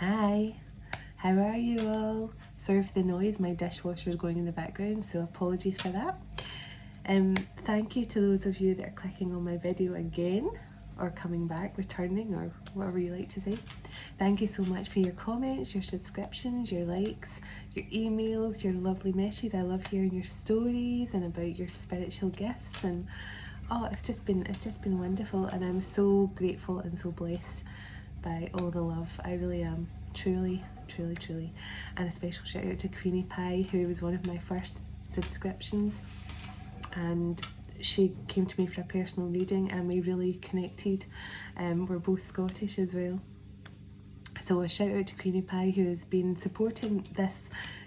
Hi, how are you all? Sorry for the noise, my dishwasher is going in the background, so apologies for that. Thank you to those of you that are clicking on my video again, or coming back, returning, or whatever you like to say. Thank you so much for your comments, your subscriptions, your likes, your emails, your lovely messages. I love hearing your stories and about your spiritual gifts, and oh, it's just been wonderful, and I'm so grateful and so blessed by all the love. I really am, truly. And a special shout out to Queenie Pie, who was one of my first subscriptions, and she came to me for a personal reading and we really connected. We're both Scottish as well. So a shout out to Queenie Pie, who has been supporting this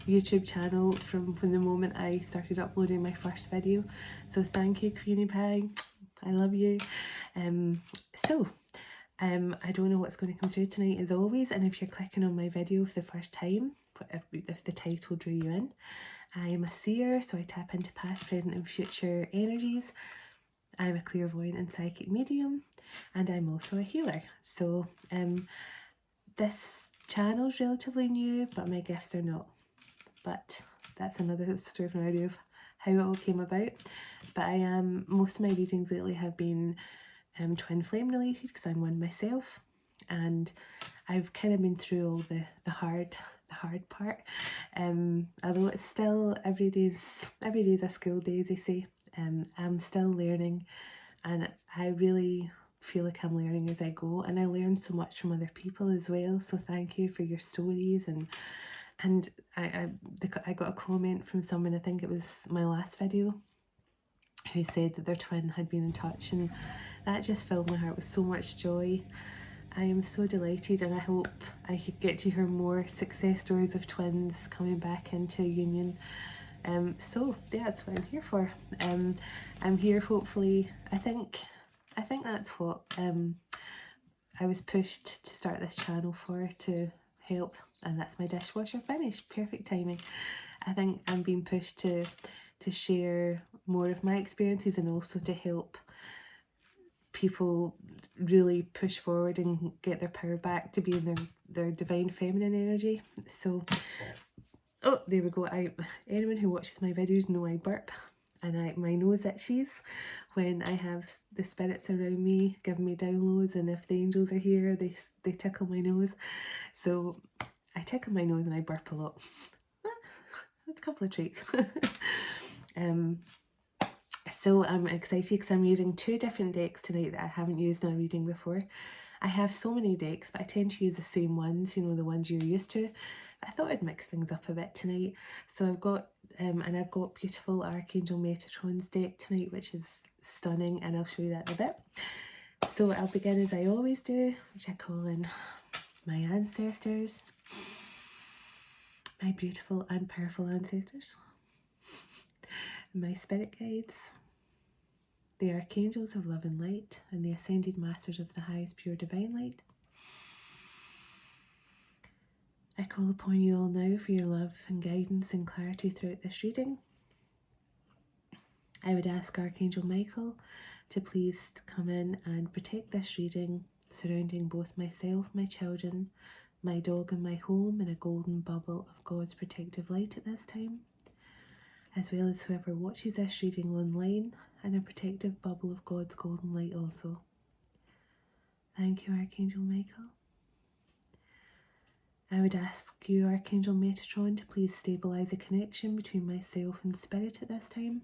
YouTube channel from the moment I started uploading my first video. So thank you, Queenie Pie. I love you. I don't know what's going to come through tonight as always, and if you're clicking on my video for the first time, if the title drew you in, I'm a seer, so I tap into past, present and future energies. I'm a clairvoyant and psychic medium, and I'm also a healer. So this channel's relatively new, but my gifts are not. But that's another story from idea of how it all came about. But most of my readings lately have been twin flame related, because I'm one myself, and I've kind of been through all the hard part, although it's still every day's a school day, as they say. I'm still learning, and I really feel like I'm learning as I go, and I learn so much from other people as well. So thank you for your stories, and I got a comment from someone, I think it was my last video, who said that their twin had been in touch, and that just filled my heart with so much joy. I am so delighted, and I hope I could get to hear more success stories of twins coming back into union. So yeah, that's what I'm here for. I'm here, hopefully, I think that's what I was pushed to start this channel for, to help, and that's my dishwasher finished. Perfect timing. I think I'm being pushed to share more of my experiences, and also to help people really push forward and get their power back to be in their divine feminine energy. So, oh, there we go. Anyone who watches my videos know I burp, and my nose itches when I have the spirits around me giving me downloads, and if the angels are here, they tickle my nose. So I tickle my nose and I burp a lot. That's a couple of traits. So I'm excited because I'm using two different decks tonight that I haven't used in a reading before. I have so many decks, but I tend to use the same ones, you know, the ones you're used to. I thought I'd mix things up a bit tonight. So I've got, I've got beautiful Archangel Metatron's deck tonight, which is stunning, and I'll show you that in a bit. So I'll begin as I always do, which I call in my ancestors, my beautiful and powerful ancestors, my spirit guides, the archangels of love and light, and the ascended masters of the highest pure divine light. I call upon you all now for your love and guidance and clarity throughout this reading. I would ask Archangel Michael to please come in and protect this reading, surrounding both myself, my children, my dog and my home in a golden bubble of God's protective light at this time, as well as whoever watches this reading online, in a protective bubble of God's golden light also. Thank you, Archangel Michael. I would ask you, Archangel Metatron, to please stabilise the connection between myself and Spirit at this time,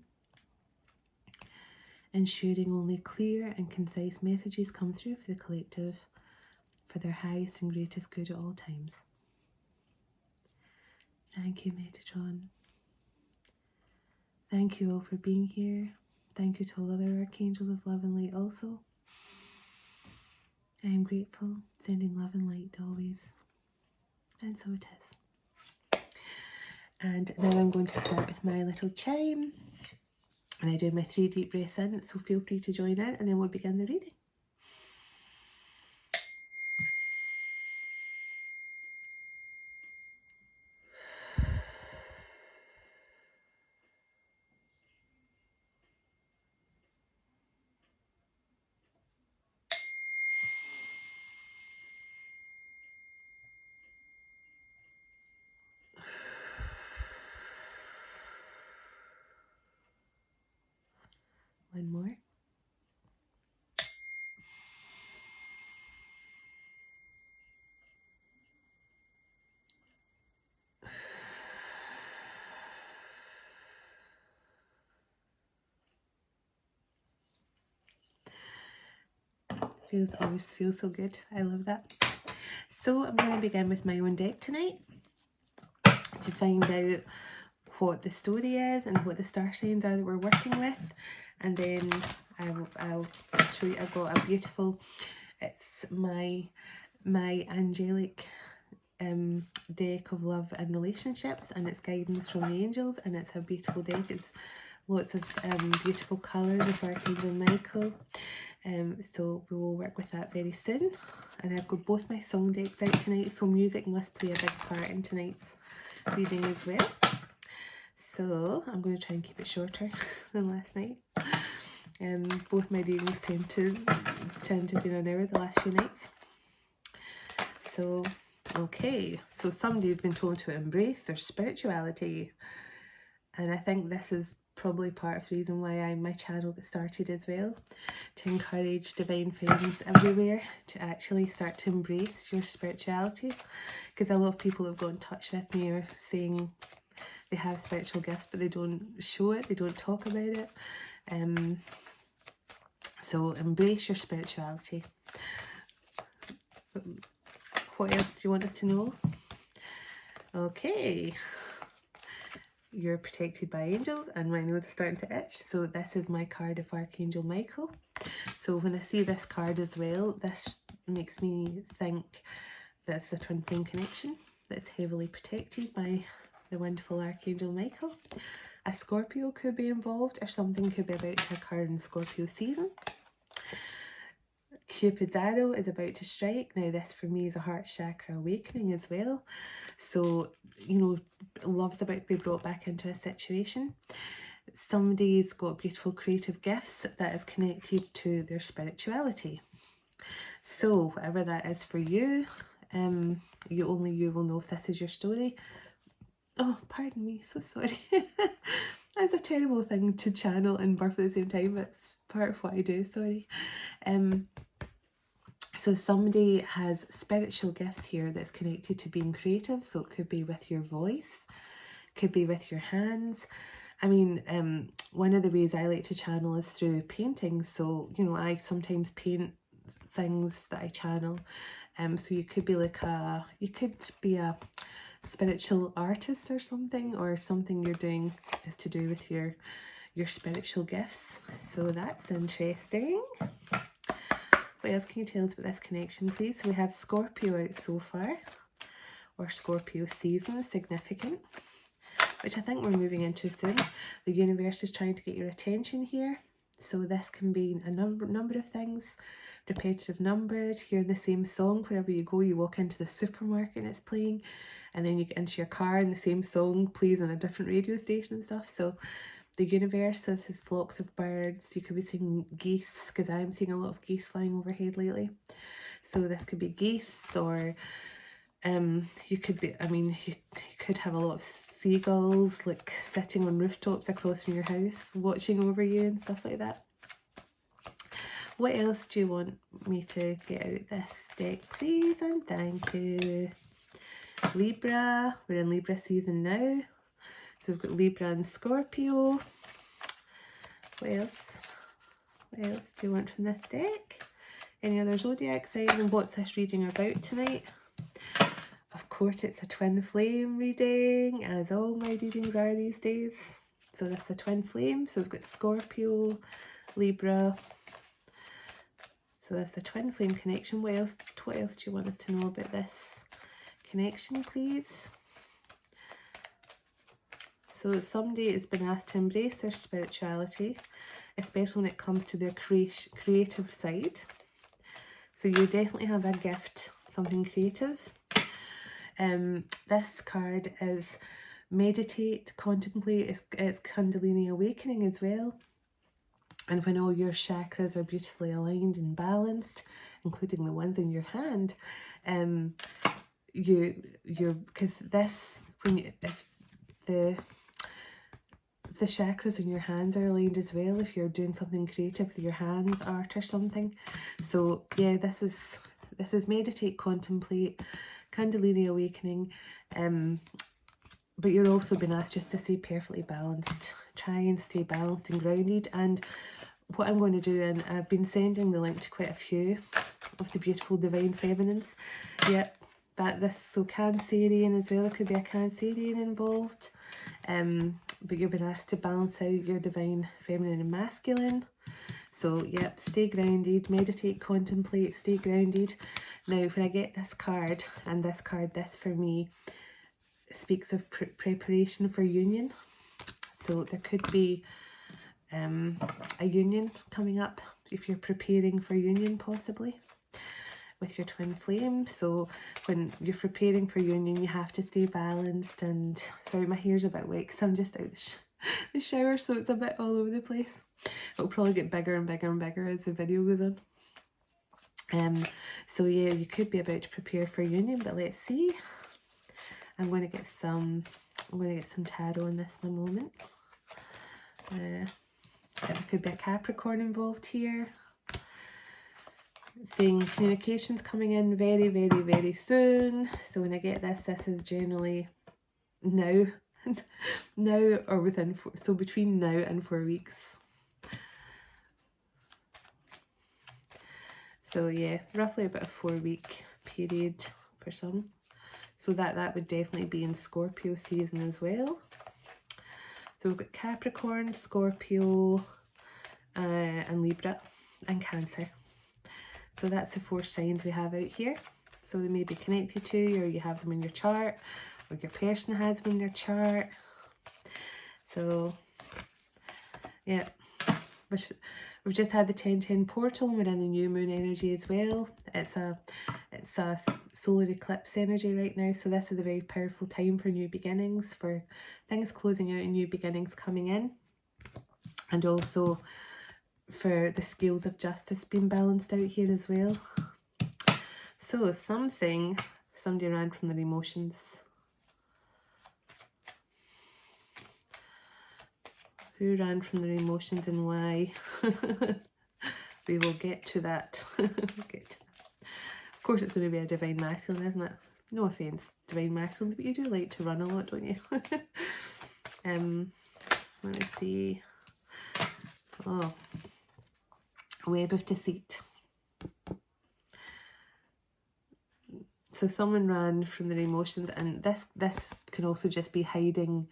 ensuring only clear and concise messages come through for the collective, for their highest and greatest good at all times. Thank you, Metatron. Thank you all for being here. Thank you to all other archangels of love and light also. I am grateful, sending love and light always. And so it is. And now I'm going to start with my little chime. And I do my 3 deep breaths in, so feel free to join in, and then we'll begin the reading. One more. Always feels so good. I love that. So I'm going to begin with my own deck tonight to find out what the story is and what the star signs are that we're working with, and then I'll show you. I've got a beautiful, it's my angelic deck of love and relationships, and it's guidance from the angels, and it's a beautiful deck. It's lots of beautiful colours of Archangel Michael. So we will work with that very soon. And I've got both my song decks out tonight, so music must play a big part in tonight's reading as well. So I'm going to try and keep it shorter than last night. Both my readings tend to be an hour the last few nights. So okay, so somebody's been told to embrace their spirituality, and I think this is probably part of the reason why my channel got started as well, to encourage divine friends everywhere to actually start to embrace your spirituality, because a lot of people have got in touch with me or saying they have spiritual gifts but they don't show it, they don't talk about it. So embrace your spirituality. What else do you want us to know? Okay, you're protected by angels, and my nose is starting to itch. So this is my card of Archangel Michael. So when I see this card as well, this makes me think that's a twin flame connection that's heavily protected by the wonderful Archangel Michael. A Scorpio could be involved, or something could be about to occur in Scorpio season. Cupid's arrow is about to strike. Now this for me is a heart chakra awakening as well. So, you know, love's about to be brought back into a situation. Somebody's got beautiful creative gifts that is connected to their spirituality. So whatever that is for you, only you will know if this is your story. Oh, pardon me, so sorry. That's a terrible thing to channel and birth at the same time. It's part of what I do, sorry. So somebody has spiritual gifts here that's connected to being creative. So it could be with your voice, could be with your hands. I mean, one of the ways I like to channel is through painting. So, you know, I sometimes paint things that I channel. So you could be you could be a spiritual artist or something you're doing is to do with your spiritual gifts. So that's interesting. What else can you tell us about this connection, please? So we have Scorpio out so far, or Scorpio season, significant, which I think we're moving into soon. The universe is trying to get your attention here. So this can be a number of things. Repetitive numbers, hearing the same song wherever you go. You walk into the supermarket and it's playing, and then you get into your car and the same song plays on a different radio station and stuff. So the universe, so this is flocks of birds. You could be seeing geese, because I'm seeing a lot of geese flying overhead lately. So this could be geese, or you could be, I mean, you could have a lot of seagulls like sitting on rooftops across from your house watching over you and stuff like that. What else do you want me to get out this deck, please? And thank you. Libra, we're in Libra season now. So we've got Libra and Scorpio. What else? What else do you want from this deck? Any other Zodiac signs, and what's this reading about tonight? Of course, it's a twin flame reading, as all my readings are these days. So that's a twin flame. So we've got Scorpio, Libra. So that's a twin flame connection. What else do you want us to know about this connection, please? So somebody has been asked to embrace their spirituality, especially when it comes to their creative side. So you definitely have a gift, something creative. This card is meditate, contemplate. It's Kundalini awakening as well. And when all your chakras are beautifully aligned and balanced, including the ones in your hand, because this, if the the chakras in your hands are aligned as well if you're doing something creative with your hands, art or something. So yeah, this is meditate, contemplate, Kundalini awakening, but you're also being asked just to stay perfectly balanced. Try and stay balanced and grounded. And what I'm going to do, and I've been sending the link to quite a few of the beautiful divine feminines. Yep, so Cancerian as well. There could be a Cancerian involved. But you've been asked to balance out your divine feminine and masculine. So yep, stay grounded, meditate, contemplate, stay grounded. Now when I get this card, and this card, this for me speaks of preparation for union. So there could be a union coming up if you're preparing for union, possibly with your twin flame. So when you're preparing for union, you have to stay balanced. And sorry, my hair's a bit wet because I'm just out the shower, so it's a bit all over the place. It'll probably get bigger and bigger and bigger as the video goes on. So yeah, you could be about to prepare for union, but let's see. I'm going to get some tarot in this in a moment. There could be a Capricorn involved here. Saying communications coming in very, very, very soon. So when I get this is generally now, or within so between now and 4 weeks. So yeah, roughly about a 4-week period for some. So that would definitely be in Scorpio season as well. So we've got Capricorn, Scorpio, and Libra, and Cancer. So that's the 4 signs we have out here. So they may be connected to you, or you have them in your chart, or your person has them in their chart. So yeah, we've just had the 10-10 portal, and we're in the new moon energy as well. It's a solar eclipse energy right now, so this is a very powerful time for new beginnings, for things closing out and new beginnings coming in, and also for the scales of justice being balanced out here as well. So somebody ran from their emotions. Who ran from their emotions and why? We will get to that. Of course it's going to be a divine masculine, isn't it? No offence, divine masculine, but you do like to run a lot, don't you? Let me see. Oh, web of deceit. So someone ran from their emotions, and this can also just be hiding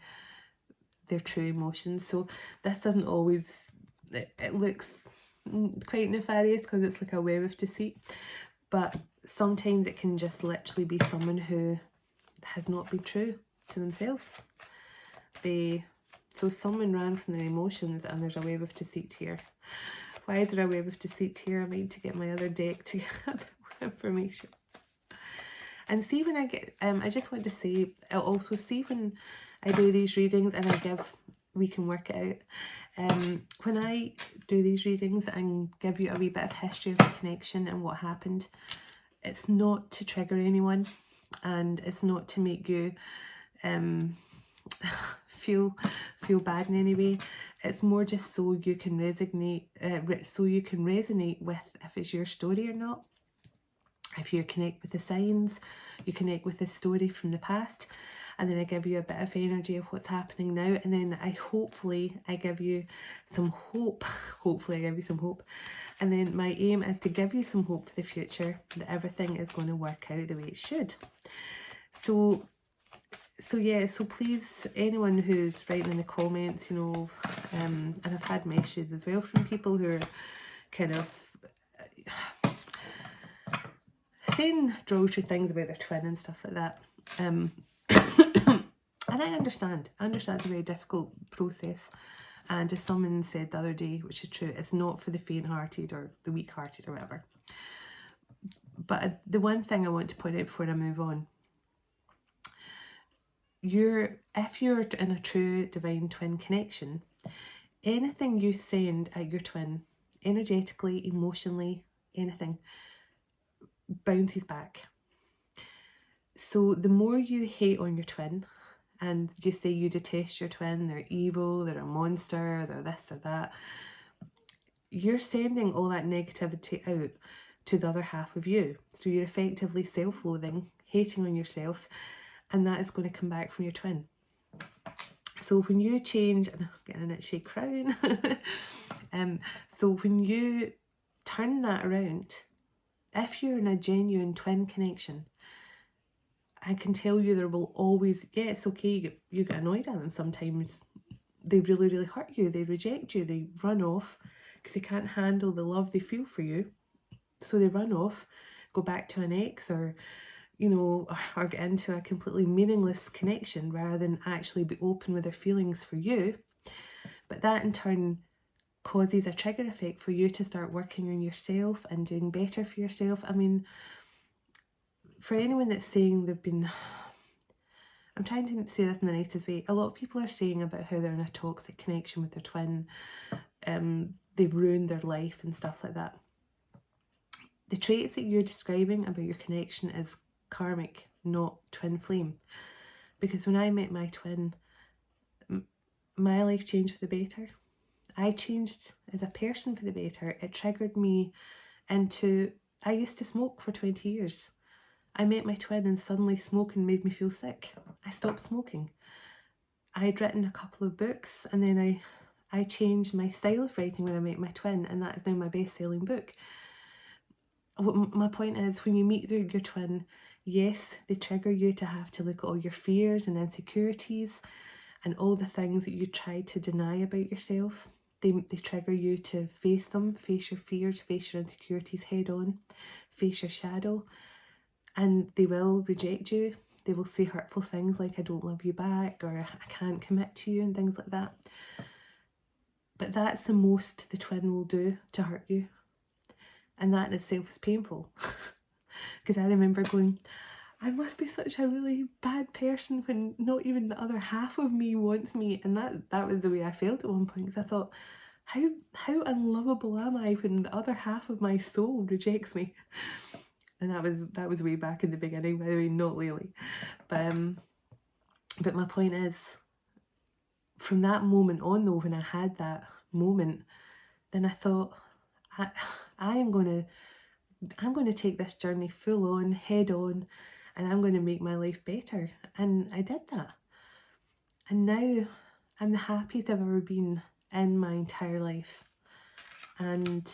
their true emotions. So this doesn't always, it looks quite nefarious because it's like a web of deceit, but sometimes it can just literally be someone who has not been true to themselves. So someone ran from their emotions, and there's a web of deceit here. Why is there a web of deceit here? I need to get my other deck to get a bit more information. And see, when I get, I just want to say, I'll also see when I do these readings and we can work it out. When I do these readings and give you a wee bit of history of the connection and what happened, it's not to trigger anyone, and it's not to make you feel bad in any way. It's more just so you can resonate with if it's your story or not. If you connect with the signs, you connect with the story from the past, and then I give you a bit of energy of what's happening now, and then hopefully I give you some hope. And then my aim is to give you some hope for the future, that everything is going to work out the way it should. So yeah, so please, anyone who's writing in the comments, you know, and I've had messages as well from people who are kind of saying derogatory things about their twin and stuff like that. And I understand it's a very difficult process. And as someone said the other day, which is true, it's not for the faint-hearted or the weak-hearted or whatever. But the one thing I want to point out before I move on, if you're in a true divine twin connection, anything you send at your twin, energetically, emotionally, anything, bounces back. So the more you hate on your twin and you say you detest your twin, they're evil, they're a monster, they're this or that, you're sending all that negativity out to the other half of you. So you're effectively self-loathing, hating on yourself, and that is going to come back from your twin. So when you change, and I'm getting an itchy crown, so when you turn that around, if you're in a genuine twin connection, I can tell you there will always, yeah, it's okay, you get annoyed at them sometimes. They really, really hurt you. They reject you. They run off because they can't handle the love they feel for you. So they run off, go back to an ex, or, you know, or get into a completely meaningless connection rather than actually be open with their feelings for you. But that in turn causes a trigger effect for you to start working on yourself and doing better for yourself. I mean, for anyone that's saying they've been, I'm trying to say this in the nicest way, a lot of people are saying about how they're in a toxic connection with their twin, they've ruined their life and stuff like that. The traits that you're describing about your connection is karmic, not twin flame. Because when I met my twin, my life changed for the better. I changed as a person for the better. It triggered me into, I used to smoke for 20 years. I met my twin and suddenly smoking made me feel sick. I stopped smoking. I'd written a couple of books, and then I changed my style of writing when I met my twin, and that is now my best-selling book. My point is, when you meet your twin, yes, they trigger you to have to look at all your fears and insecurities and all the things that you tried to deny about yourself. They trigger you to face them, face your fears, face your insecurities head on, face your shadow, and they will reject you. They will say hurtful things like, I don't love you back, or I can't commit to you, and things like that. But that's the most the twin will do to hurt you. And that in itself is painful. Because I remember going, I must be such a really bad person when not even the other half of me wants me. And that was the way I felt at one point, because I thought, how unlovable am I when the other half of my soul rejects me? And that was way back in the beginning, by the way, not lately. But my point is, from that moment on though, when I had that moment, then I thought, I'm going to take this journey full on, head on, and I'm going to make my life better. And I did that. And now I'm the happiest I've ever been in my entire life. And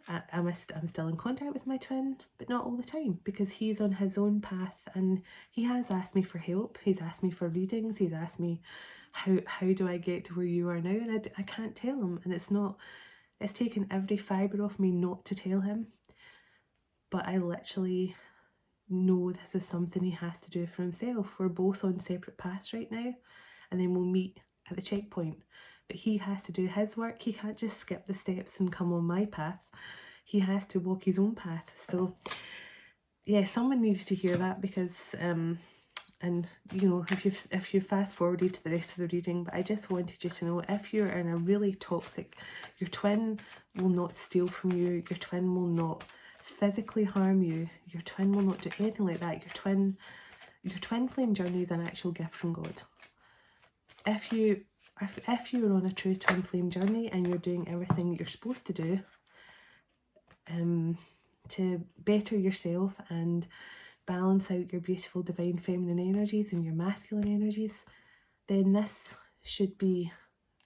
I'm still in contact with my twin, but not all the time, because he's on his own path, and he has asked me for help. He's asked me for readings. He's asked me, how do I get to where you are now? And I can't tell him. And it's taken every fibre of me not to tell him. But I literally know this is something he has to do for himself. We're both on separate paths right now, and then we'll meet at the checkpoint. But he has to do his work. He can't just skip the steps and come on my path. He has to walk his own path. So yeah, someone needs to hear that, because and you know, if you fast forwarded to the rest of the reading, but I just wanted you to know, if you're in a really toxic, your twin will not steal from you, your twin will not physically harm you, your twin will not do anything like that. Your twin flame journey is an actual gift from God. If you're on a true twin flame journey and you're doing everything you're supposed to do to better yourself and balance out your beautiful divine feminine energies and your masculine energies, then this should be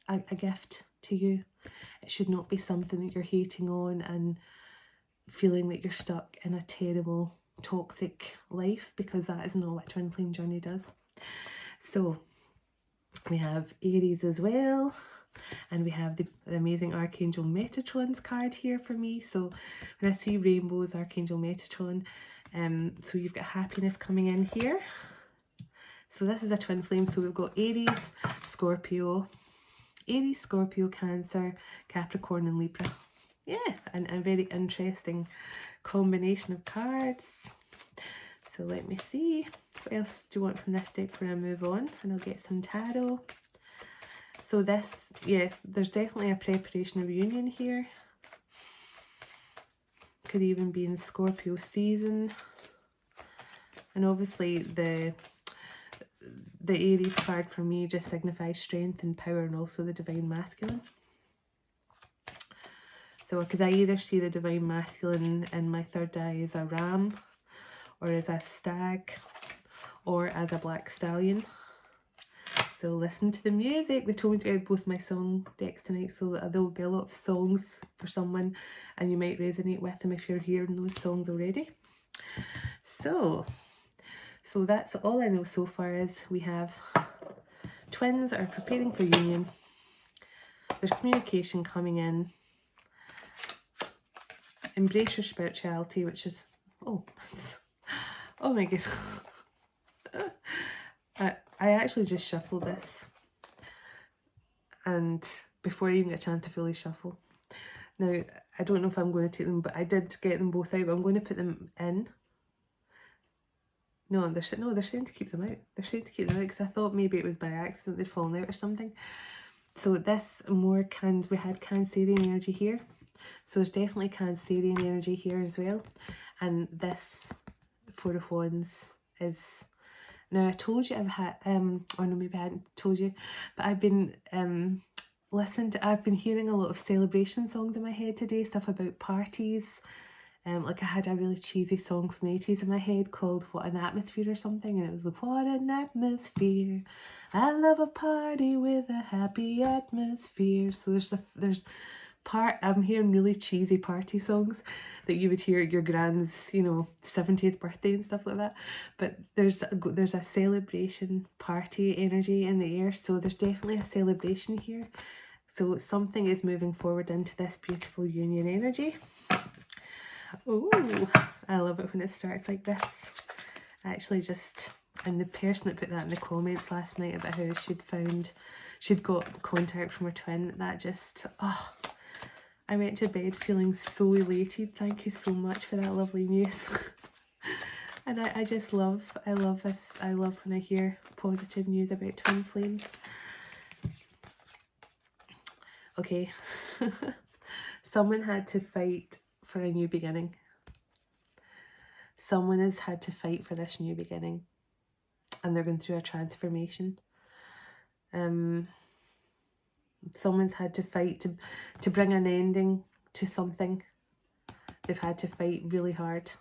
a gift to you. It should not be something that you're hating on and feeling that you're stuck in a terrible toxic life, because that is not what twin flame journey does. So we have Aries as well, and we have the amazing Archangel Metatron's card here for me. So when I see rainbows, Archangel Metatron, so you've got happiness coming in here. So this is a twin flame. So we've got Aries, Scorpio, Cancer, Capricorn and Libra. Yeah, and a very interesting combination of cards. So let me see, what else do you want from this deck before I move on? And I'll get some tarot. So this, yeah, there's definitely a preparation of union here. Could even be in Scorpio season. And obviously the Aries card for me just signifies strength and power, and also the divine masculine. So because I either see the divine masculine in my third eye as a ram, or as a stag, or as a black stallion. So listen to the music. They told me to get both my song decks tonight, so that there will be a lot of songs for someone, and you might resonate with them if you're hearing those songs already. So that's all I know so far. Is we have twins are preparing for union. There's communication coming in. Embrace your spirituality, which is, oh my god. I actually just shuffled this, and before I even get a chance to fully shuffle. Now, I don't know if I'm going to take them, but I did get them both out, but I'm going to put them in. No, they're saying to keep them out. They're saying to keep them out because I thought maybe it was by accident they'd fallen out or something. So this we had Cancerian energy here. So there's definitely Cancerian energy here as well. And this Four of Wands is, now I told you I've had, or no, maybe I hadn't told you, but I've been I've been hearing a lot of celebration songs in my head today, stuff about parties. Like I had a really cheesy song from the 80s in my head called What an Atmosphere or something, and it was like, what an atmosphere, I love a party with a happy atmosphere. So I'm hearing really cheesy party songs that you would hear at your grand's, 70th birthday and stuff like that. But there's a celebration party energy in the air, so there's definitely a celebration here. So something is moving forward into this beautiful union energy. Oh, I love it when it starts like this. And the person that put that in the comments last night about how she'd got contact from her twin, I went to bed feeling so elated. Thank you so much for that lovely news. And I love this. I love when I hear positive news about twin flames. Okay. Someone had to fight for a new beginning. Someone has had to fight for this new beginning, and they're going through a transformation. Someone's had to fight to bring an ending to something. They've had to fight really hard,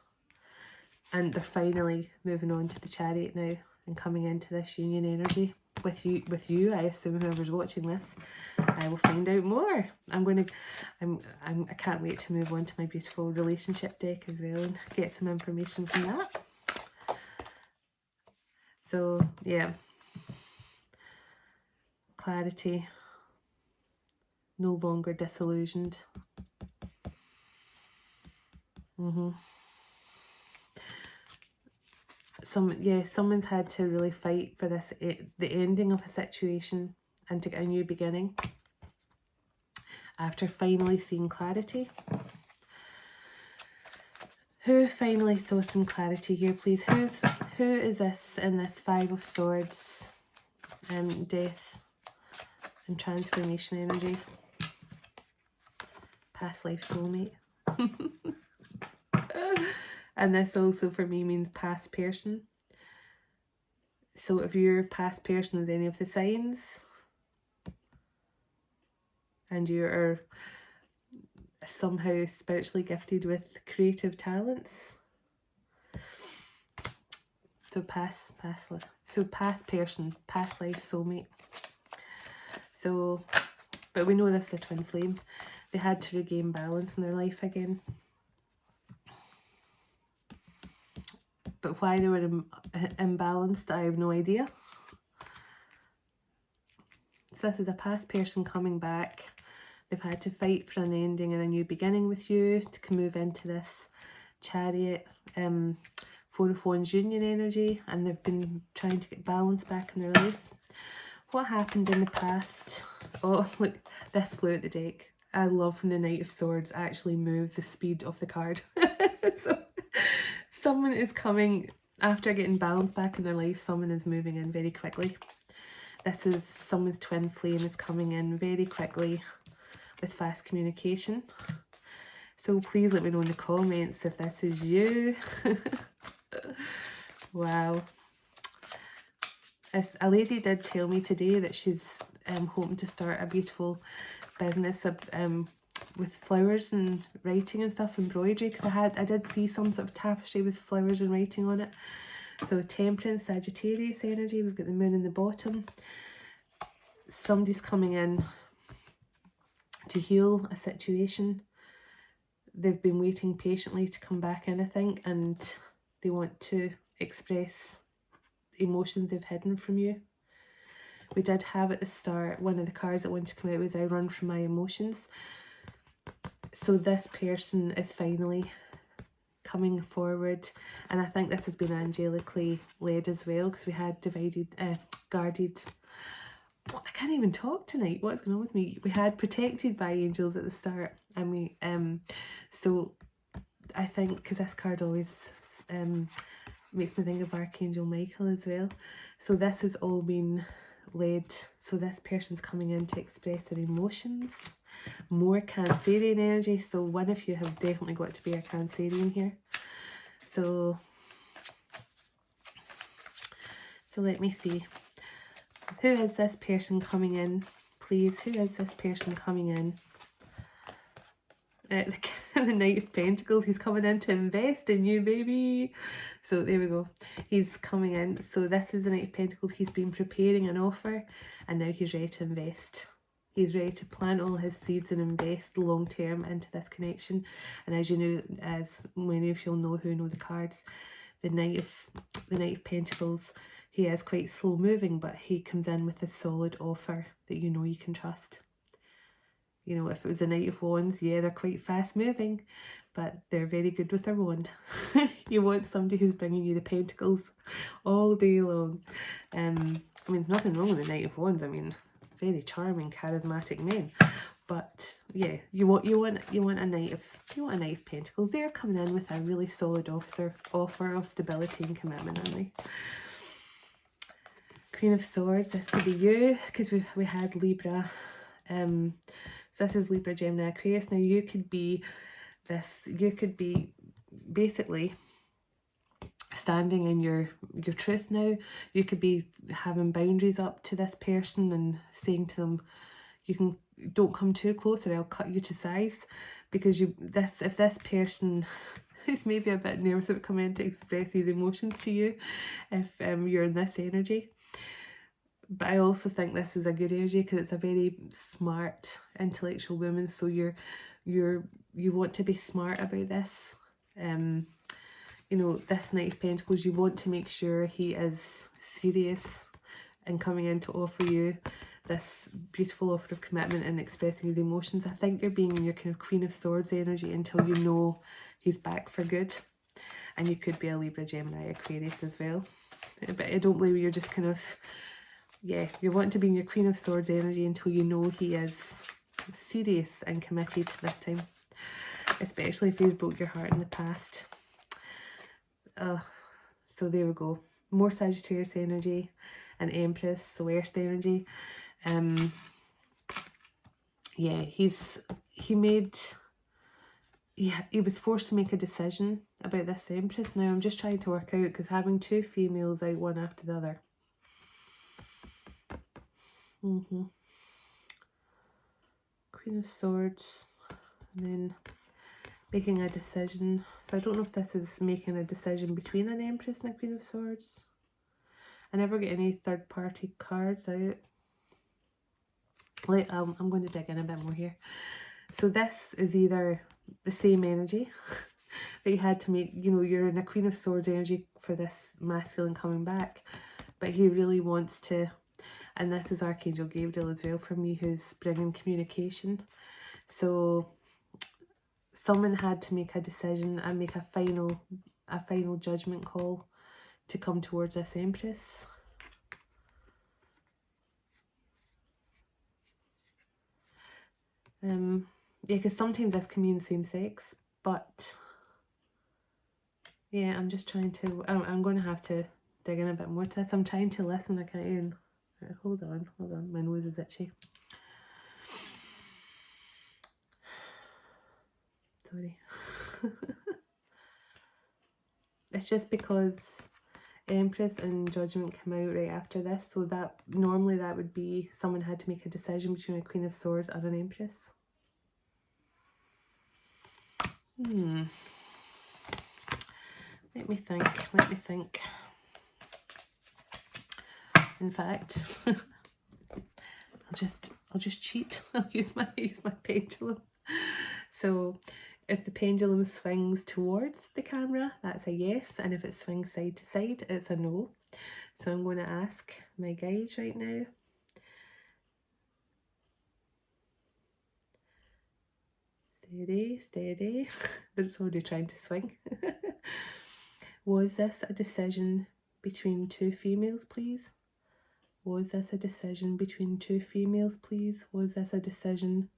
and they're finally moving on to the Chariot now and coming into this union energy with you. I assume whoever's watching this. I will find out more. I can't wait to move on to my beautiful relationship deck as well and get some information from that. So yeah, clarity, no longer disillusioned. Someone's had to really fight for this, the ending of a situation, and to get a new beginning after finally seeing clarity. Who finally saw some clarity here, please? Who is this in this Five of Swords, death and transformation energy? Past life soulmate. And this also for me means past person. So if your past person is any of the signs, and you are somehow spiritually gifted with creative talents, so past person, past life soulmate. So, but we know this is a twin flame. They had to regain balance in their life again. But why they were imbalanced, I have no idea. So this is a past person coming back. They've had to fight for an ending and a new beginning with you to move into this Chariot, Four of Wands union energy, and they've been trying to get balance back in their life. What happened in the past? Oh, look, this flew out the deck. I love when the Knight of Swords actually moves the speed of the card. So someone is coming, after getting balance back in their life, someone is moving in very quickly. This is someone's twin flame is coming in very quickly with fast communication. So please let me know in the comments if this is you. Wow. A lady did tell me today that she's hoping to start a beautiful business with flowers and writing and stuff, embroidery, because I did see some sort of tapestry with flowers and writing on it. So Temperance, Sagittarius energy, we've got the moon in the bottom. Somebody's coming in to heal a situation. They've been waiting patiently to come back in, I think, and they want to express emotions they've hidden from you. We did have at the start, one of the cards that wanted to come out was I run from my emotions. So this person is finally coming forward, and I think this has been angelically led as well, because we had guarded, I can't even talk tonight, what's going on with me? We had protected by angels at the start, and we so I think, because this card always makes me think of Archangel Michael as well, so this has all been led. So this person's coming in to express their emotions. More Cancerian energy, so one of you have definitely got to be a Cancerian here. So let me see, who is this person coming in, please? Who is this person coming in? The Knight of Pentacles, he's coming in to invest in you, baby. So there we go, he's coming in. So this is the Knight of Pentacles. He's been preparing an offer, and now he's ready to invest. He's ready to plant all his seeds and invest long term into this connection. And as you know, as many of you'll know who know the cards, the Knight of Pentacles, he is quite slow moving, but he comes in with a solid offer that you know you can trust. You know, if it was the Knight of Wands, yeah, they're quite fast moving, but they're very good with their wand. You want somebody who's bringing you the pentacles all day long. I mean, there's nothing wrong with the Knight of Wands. I mean, very charming, charismatic men. But yeah, you want a Knight of Pentacles. They're coming in with a really solid offer of stability and commitment, aren't they? Queen of Swords, this could be you, because we had Libra. So this is Libra, Gemini, Aquarius. Now you could be basically standing in your truth now. You could be having boundaries up to this person and saying to them, don't come too close or I'll cut you to size, because if this person is maybe a bit nervous about coming in to express these emotions to you, if you're in this energy. But I also think this is a good energy because it's a very smart, intellectual woman. So you want to be smart about this. You know, this Knight of Pentacles, you want to make sure he is serious and coming in to offer you this beautiful offer of commitment and expressing his emotions. I think you're being in your kind of Queen of Swords energy until you know he's back for good. And you could be a Libra, Gemini, Aquarius as well. But I don't blame you, you're just kind of, yeah, you're wanting to be in your Queen of Swords energy until you know he is serious and committed this time. Especially if he's broke your heart in the past. So there we go. More Sagittarius energy and Empress, so Earth energy. Yeah, he was forced to make a decision about this Empress. Now I'm just trying to work out, because having two females out one after the other. Queen of Swords, and then making a decision. So I don't know if this is making a decision between an Empress and a Queen of Swords. I never get any third party cards out. I'm going to dig in a bit more here. So this is either the same energy that you had to make, you know, you're in a Queen of Swords energy for this masculine coming back, but he really wants to, and this is Archangel Gabriel as well for me, who's bringing communication. So someone had to make a decision and make a final judgment call to come towards this Empress. Yeah, because sometimes this can mean same sex, but yeah, I'm just trying to, I'm going to have to dig in a bit more to this. I'm trying to listen, I can't even, right, hold on, my nose is itchy. Sorry. It's just because Empress and Judgment come out right after this, so that normally that would be someone had to make a decision between a Queen of Swords and an Empress. Let me think. In fact, I'll just cheat. I'll use my pendulum. So if the pendulum swings towards the camera, that's a yes, and if it swings side to side, it's a no. So I'm going to ask my guides right now. Steady, steady. They're already trying to swing. Was this a decision between two females, please? Was this a decision between two females, please? Was this a decision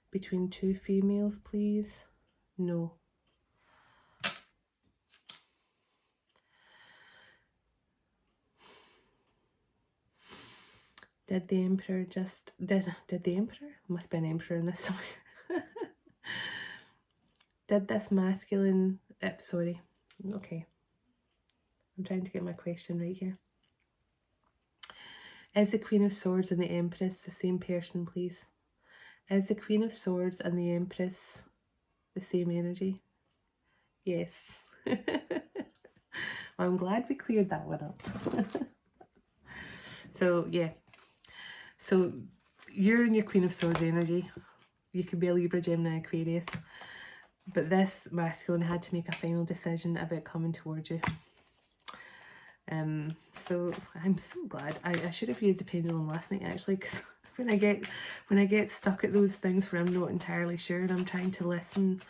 between two females, please? No. Did the Emperor just... Did the Emperor? Must be an Emperor in this somewhere. Did this masculine... sorry. Okay. I'm trying to get my question right here. Is the Queen of Swords and the Empress the same person, please? Is the Queen of Swords and the Empress the same energy? Yes. Well, I'm glad we cleared that one up. So, yeah. So, you're in your Queen of Swords energy. You could be a Libra, Gemini, Aquarius. But this masculine had to make a final decision about coming towards you. So I'm so glad. I should have used the pendulum last night actually, because when I get stuck at those things where I'm not entirely sure and I'm trying to listen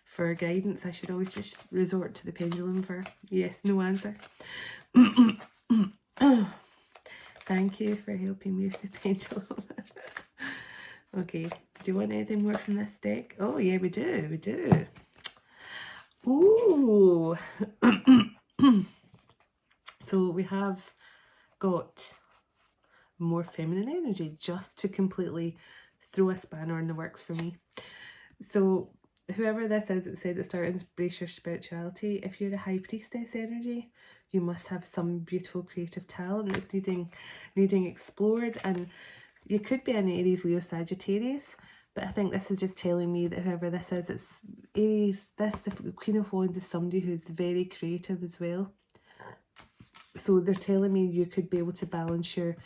for guidance, I should always just resort to the pendulum for yes, no answer. Thank you for helping me with the pendulum. Okay, do you want anything more from this deck? Oh yeah, we do. Ooh. So we have got more feminine energy, just to completely throw a spanner in the works for me. So whoever this is, it said at the start, embrace your spirituality. If you're a high priestess energy, you must have some beautiful creative talent that's needing explored, and you could be an Aries, Leo, Sagittarius. But I think this is just telling me that whoever this is, it's Aries. The Queen of Wands is somebody who's very creative as well. So they're telling me you could be able to balance your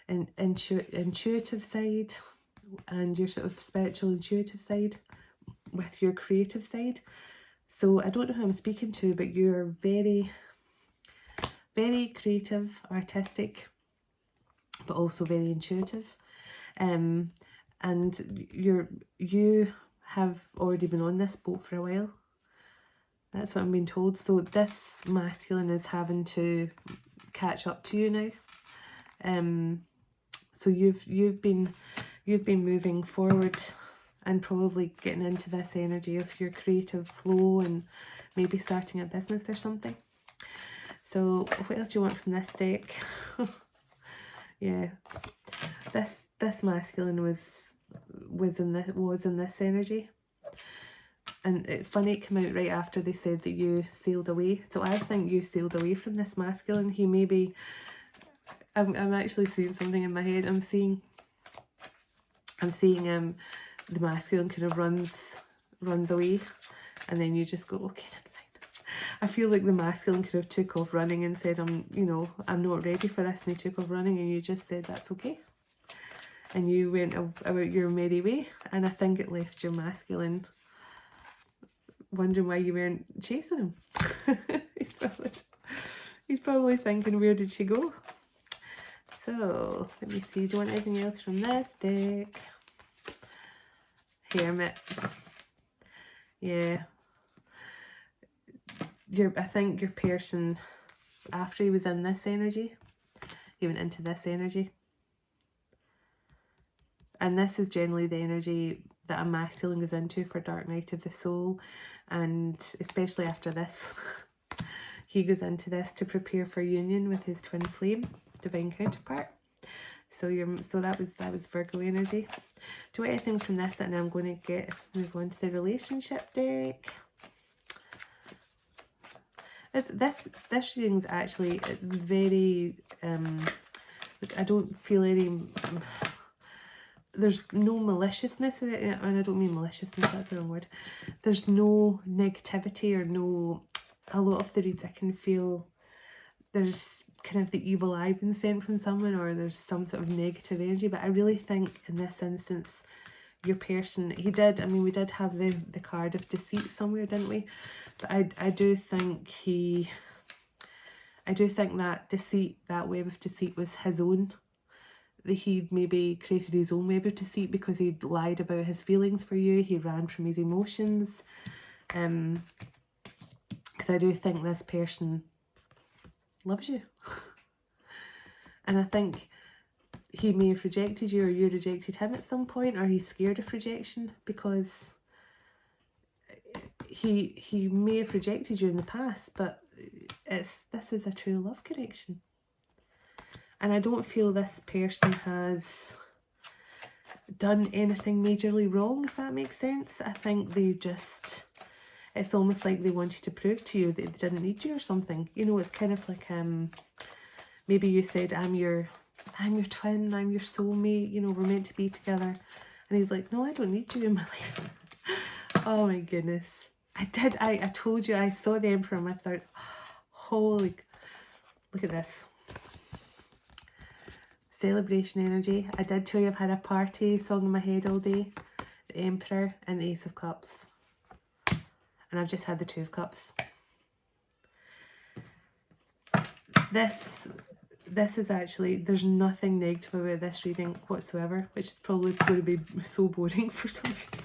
intuitive side and your sort of spiritual intuitive side with your creative side. So I don't know who I'm speaking to, but you're very, very creative, artistic, but also very intuitive. And you have already been on this boat for a while. That's what I'm being told. So this masculine is having to catch up to you now. So you've been moving forward and probably getting into this energy of your creative flow and maybe starting a business or something. So what else do you want from this deck? Yeah, this masculine was in this energy. And it's funny, it came out right after they said that you sailed away. So I think you sailed away from this masculine. He may be... I'm actually seeing something in my head. I'm seeing the masculine kind of runs away, and then you just go, okay, then fine. I feel like the masculine could have took off running and said, I'm not ready for this, and he took off running, and you just said that's okay. And you went about your merry way, and I think it left your masculine wondering why you weren't chasing him. he's probably thinking, where did she go? So let me see, do you want anything else from this deck? Hermit. Yeah, I think your person, after he was in this energy, he went into this energy. And this is generally the energy that a masculine goes into for Dark Night of the Soul. And especially after this, he goes into this to prepare for union with his twin flame, divine counterpart. So that was Virgo energy. Do you want anything from this? And I'm going to move on to the relationship deck. This reading's actually, it's very, I don't feel any, there's no maliciousness in it, and I don't mean maliciousness, that's the wrong word. There's no negativity or no, a lot of the reads I can feel there's kind of the evil eye being sent from someone, or there's some sort of negative energy. But I really think in this instance, your person, we did have the card of deceit somewhere, didn't we? But I do think that deceit, that web of deceit was his own. That he'd maybe created his own web of deceit because he'd lied about his feelings for you. He ran from his emotions. Because I do think this person loves you. And I think he may have rejected you, or you rejected him at some point, or he's scared of rejection because he may have rejected you in the past, but this is a true love connection. And I don't feel this person has done anything majorly wrong, if that makes sense. I think they just, it's almost like they wanted to prove to you that they didn't need you or something. You know, it's kind of like, maybe you said, I'm your twin, I'm your soulmate, you know, we're meant to be together. And he's like, no, I don't need you in my life. Oh my goodness. I told you, I saw the Emperor and I thought, holy, look at this. Celebration energy. I did tell you I've had a party song in my head all day. The Emperor and the Ace of Cups. And I've just had the Two of Cups. This is actually, there's nothing negative about this reading whatsoever, which is probably going to be so boring for some of you.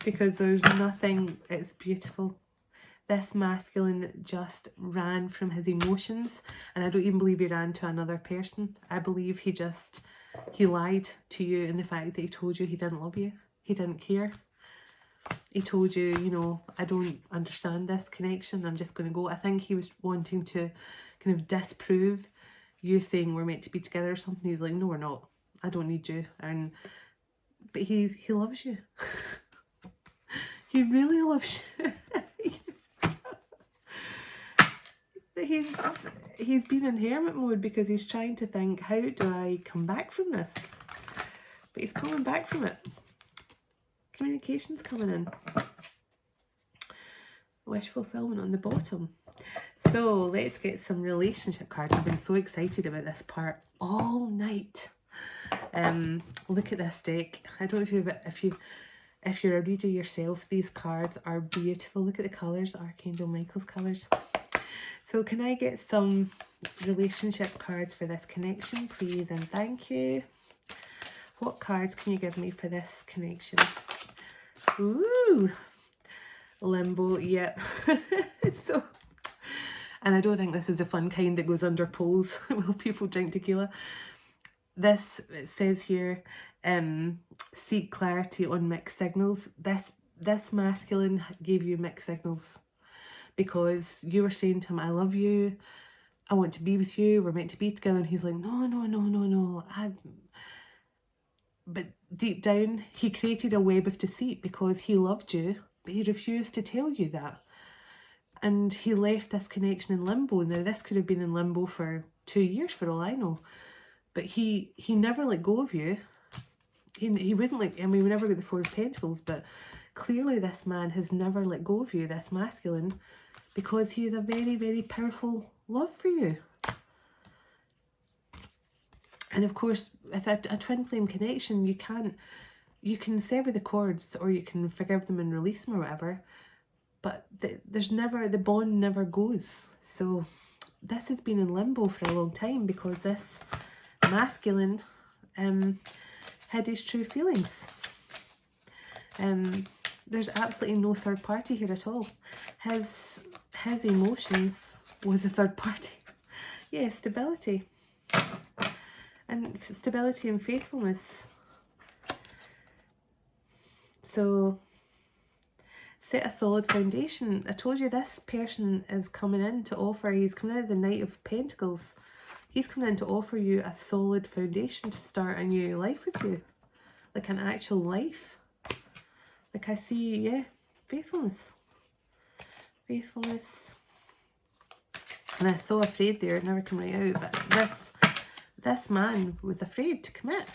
Because there's nothing, it's beautiful. This masculine just ran from his emotions, and I don't even believe he ran to another person. I believe he lied to you in the fact that he told you he didn't love you. He didn't care. He told you, you know, I don't understand this connection, I'm just going to go. I think he was wanting to kind of disprove you saying we're meant to be together or something. He's like, no, we're not. I don't need you. But he loves you. He really loves you. He's been in hermit mode because he's trying to think, how do I come back from this? But he's coming back from it. Communication's coming in. Wish fulfillment on the bottom. So let's get some relationship cards. I've been so excited about this part all night. Look at this deck. I don't know if you're a reader yourself, these cards are beautiful. Look at the colours, Archangel Michael's colours. So can I get some relationship cards for this connection, please? And thank you. What cards can you give me for this connection? Ooh, limbo, yep. And I don't think this is the fun kind that goes under poles while people drink tequila. This, it says here, seek clarity on mixed signals. This masculine gave you mixed signals because you were saying to him, I love you, I want to be with you, we're meant to be together. And he's like, no. But deep down, he created a web of deceit because he loved you, but he refused to tell you that. And he left this connection in limbo. Now, this could have been in limbo for 2 years for all I know. But he never let go of you. He wouldn't like, I mean, we never got the Four of Pentacles, but clearly this man has never let go of you, this masculine, because he has a very, very powerful love for you. And of course, with a twin flame connection, you can sever the cords, or you can forgive them and release them or whatever, but the bond never goes. So this has been in limbo for a long time because this masculine had his true feelings. There's absolutely no third party here at all. His emotions was a third party. Yeah, stability. And stability and faithfulness. So set a solid foundation. I told you this person is coming in to offer, he's coming out of the Knight of Pentacles. He's coming in to offer you a solid foundation to start a new life with you. Like an actual life. Like I see, yeah, faithfulness. Faithfulness. And I was so afraid there, it never came right out. But this man was afraid to commit.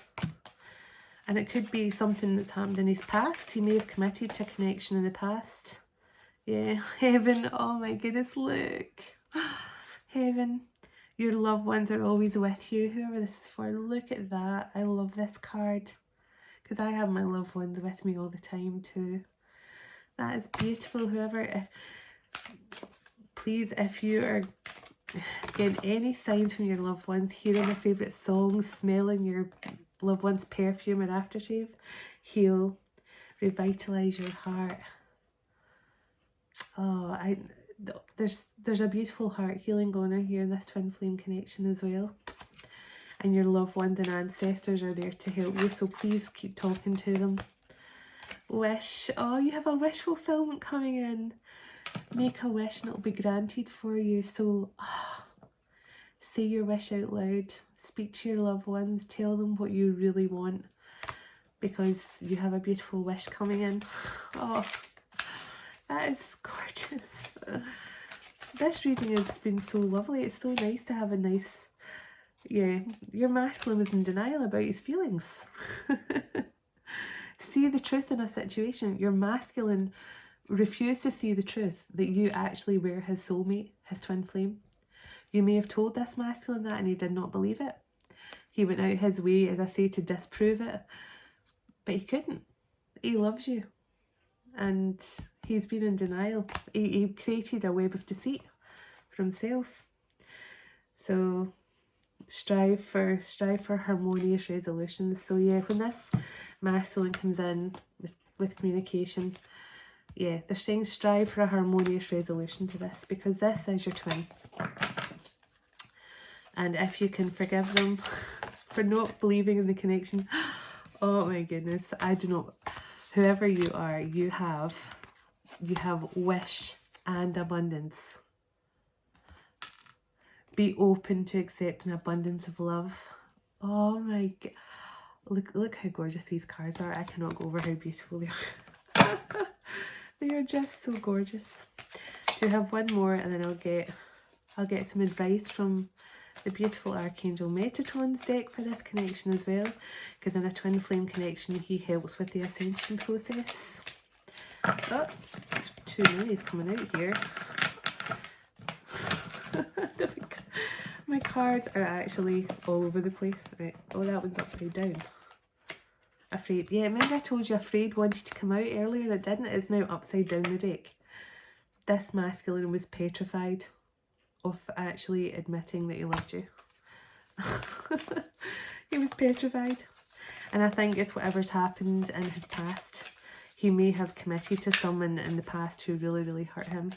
And it could be something that's happened in his past. He may have committed to a connection in the past. Yeah, heaven. Oh my goodness, look. Heaven. Your loved ones are always with you. Whoever this is for, look at that. I love this card. Because I have my loved ones with me all the time too. That is beautiful. Whoever, please, if you are getting any signs from your loved ones, hearing their favourite songs, smelling your loved one's perfume or aftershave, heal, revitalise your heart. Oh, there's a beautiful heart healing going on here in this twin flame connection as well. And your loved ones and ancestors are there to help you, so please keep talking to them. Wish. Oh, you have a wish fulfillment coming in. Make a wish and it'll be granted for you. So say your wish out loud. Speak to your loved ones. Tell them what you really want, because you have a beautiful wish coming in. Oh, that is gorgeous. This reading has been so lovely. It's so nice to have a nice... Yeah, your masculine was in denial about his feelings. See the truth in a situation. Your masculine refused to see the truth that you actually were his soulmate, his twin flame. You may have told this masculine that and he did not believe it. He went out his way, as I say, to disprove it. But he couldn't. He loves you. And he's been in denial. He created a web of deceit for himself. So strive for harmonious resolutions. So yeah, when this masculine comes in with communication, yeah, they're saying strive for a harmonious resolution to this, because this is your twin. And if you can forgive them for not believing in the connection, oh my goodness, I do not, whoever you are, you have wish and abundance. Be open to accept an abundance of love. Oh my god. Look how gorgeous these cards are. I cannot go over how beautiful they are. They are just so gorgeous. Do you have one more, and then I'll get some advice from the beautiful Archangel Metatron's deck for this connection as well, because in a twin flame connection he helps with the ascension process. Oh, too many's coming out here. My cards are actually all over the place. Right. Oh, that one's upside down. Afraid. Yeah, remember I told you Afraid wanted to come out earlier and it didn't? It's now upside down the deck. This masculine was petrified of actually admitting that he loved you. He was petrified. And I think it's whatever's happened in his past. He may have committed to someone in the past who really, really hurt him,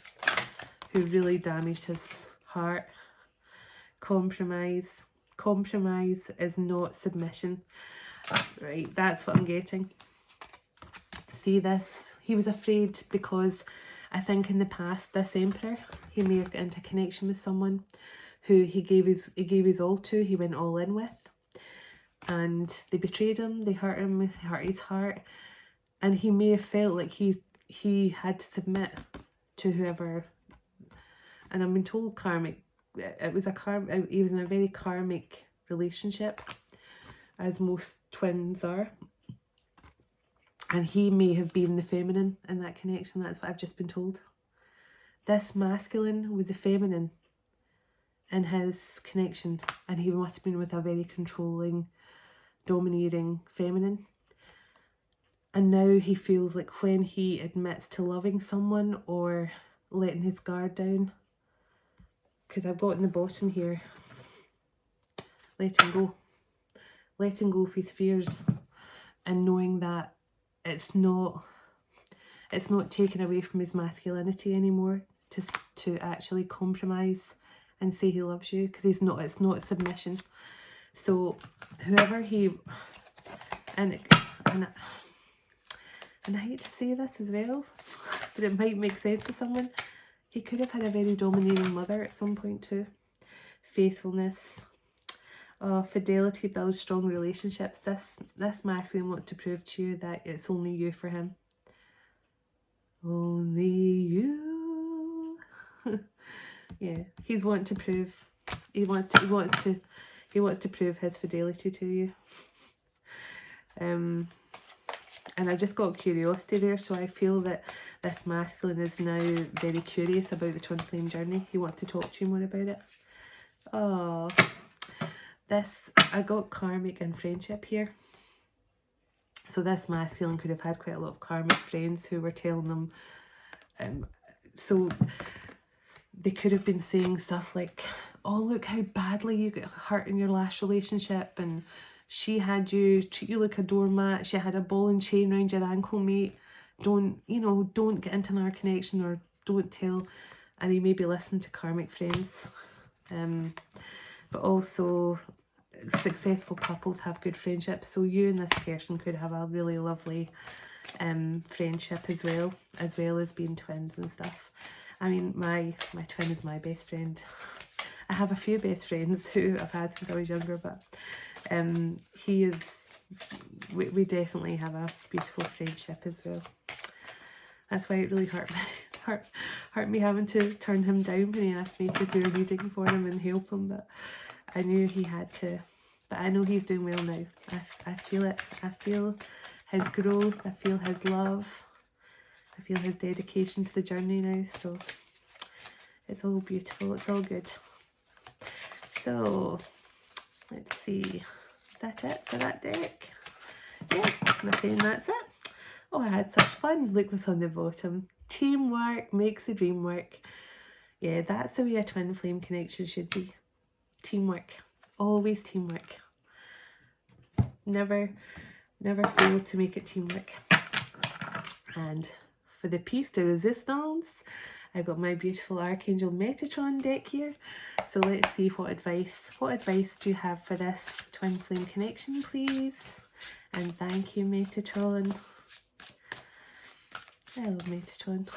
who really damaged his heart. Compromise is not submission. Right, that's what I'm getting. See this? He was afraid because I think in the past, this emperor, he may have got into connection with someone who he gave his all to, he went all in with. And they betrayed him, they hurt him, they hurt his heart. And he may have felt like he had to submit to whoever. And I've been told karmic. He was in a very karmic relationship, as most twins are. And he may have been the feminine in that connection. That's what I've just been told. This masculine was the feminine in his connection. And he must have been with a very controlling, domineering feminine. And now he feels like when he admits to loving someone or letting his guard down, because I've got in the bottom here, letting go of his fears, and knowing that it's not taken away from his masculinity anymore to actually compromise and say he loves you, because it's not submission. So whoever he, and I hate to say this as well, but it might make sense to someone, he could have had a very dominating mother at some point too. Faithfulness. Fidelity builds strong relationships. This masculine wants to prove to you that it's only you for him. Only you. Yeah, he's wanting to prove, he wants to prove his fidelity to you. And I just got curiosity there, so I feel that this masculine is now very curious about the twin flame journey. He wants to talk to you more about it. Oh, I got karmic and friendship here. So this masculine could have had quite a lot of karmic friends who were telling them, so they could have been saying stuff like, oh, look how badly you got hurt in your last relationship, and she had you treat you like a doormat, she had a ball and chain around your ankle, mate. Don't get into our connection, or don't tell. And he maybe listened to karmic friends. But also successful couples have good friendships, so you and this person could have a really lovely friendship as well as being twins and stuff. I mean, my twin is my best friend. I have a few best friends who I've had since I was younger, but we definitely have a beautiful friendship as well. That's why it really hurt me having to turn him down when he asked me to do a reading for him and help him, but I knew he had to. But I know he's doing well now. I feel it. I feel his growth. I feel his love. I feel his dedication to the journey now. So it's all beautiful. It's all good. So let's see. Is that it for that deck? Yeah, they're saying that's it. Oh, I had such fun. Look what's on the bottom. Teamwork makes the dream work. Yeah, that's the way a twin flame connection should be. Teamwork. Always teamwork. Never fail to make it teamwork. And for the piece de resistance, I got my beautiful Archangel Metatron deck here. So let's see what advice do you have for this twin flame connection, please? And thank you, Metatron. I love Metatron.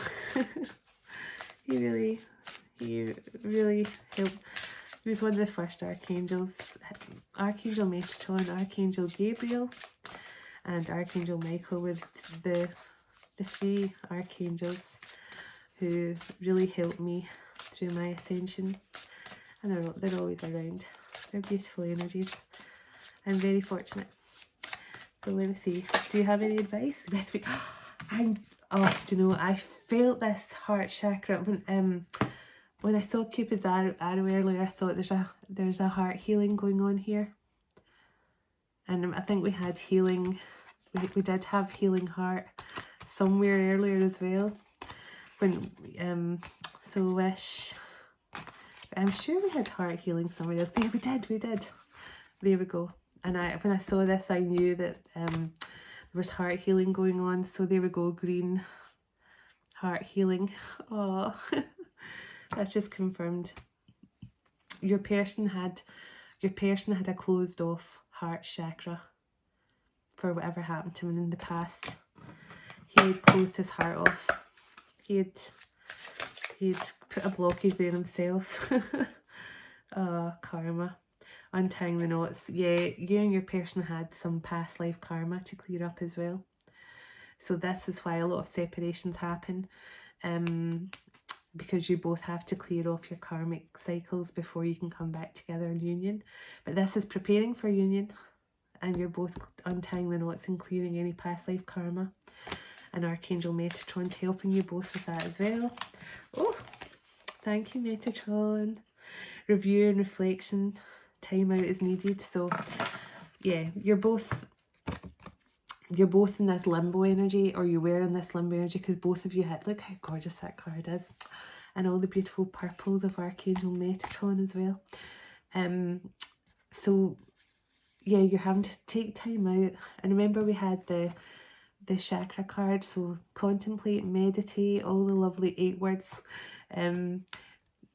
He really helped. He was one of the first archangels. Archangel Metatron, Archangel Gabriel, and Archangel Michael were the three archangels who really helped me through my ascension. And they're always around. They're beautiful energies. I'm very fortunate. So let me see. Do you have any advice? Oh, do you know, I felt this heart chakra when I saw Cupid's arrow earlier. I thought there's a heart healing going on here, and I think we had healing. We did have healing heart somewhere earlier as well. When so wish. I'm sure we had heart healing somewhere else. Yeah, we did. There we go. And when I saw this, I knew that there was heart healing going on. So there we go, green heart healing. Oh, that's just confirmed. Your person had a closed off heart chakra for whatever happened to him in the past. He had closed his heart off. He'd put a blockage there himself. Oh, karma. Untying the knots. Yeah, you and your person had some past life karma to clear up as well. So this is why a lot of separations happen. Because you both have to clear off your karmic cycles before you can come back together in union. But this is preparing for union, and you're both untying the knots and clearing any past life karma. And Archangel Metatron's helping you both with that as well. Oh, thank you, Metatron. Review and reflection. Time out is needed. So yeah, you're both in this limbo energy, or you were in this limbo energy, because both of you had, look how gorgeous that card is, and all the beautiful purples of Archangel Metatron as well. So yeah, you're having to take time out. And remember, we had the chakra card, so contemplate, meditate, all the lovely 8 words.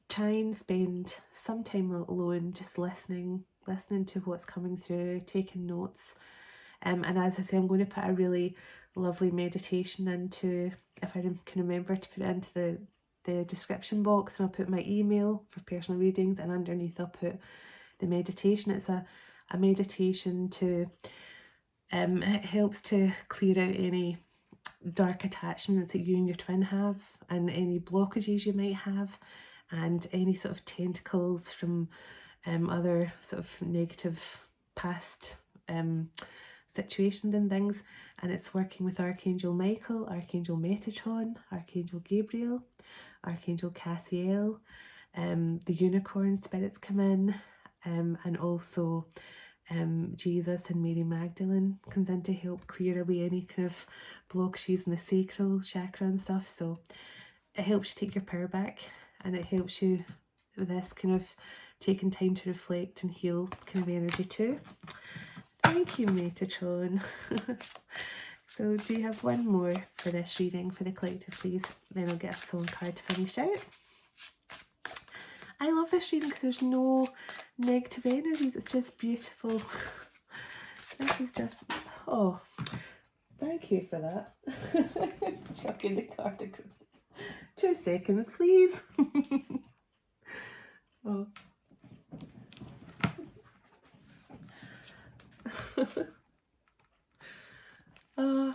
Try and spend some time alone, just listening to what's coming through, taking notes. And as I say, I'm going to put a really lovely meditation into, if I can remember to put it into the description box, and I'll put my email for personal readings, and underneath I'll put the meditation. It's a meditation to it helps to clear out any dark attachments that you and your twin have, and any blockages you might have, and any sort of tentacles from other sort of negative past situations and things. And it's working with Archangel Michael, Archangel Metatron, Archangel Gabriel, Archangel Cassiel, the unicorn spirits come in, and also Jesus and Mary Magdalene comes in to help clear away any kind of blockages in the sacral chakra and stuff. So it helps you take your power back, and it helps you with this kind of taking time to reflect and heal kind of energy too. Thank you, Metatron. So do you have one more for this reading for the collective, please? Then I'll get a song card to finish out. I love this reading because there's no negative energies. It's just beautiful. This is just, oh, thank you for that. Chucking the card across. 2 seconds, please. Oh. Oh.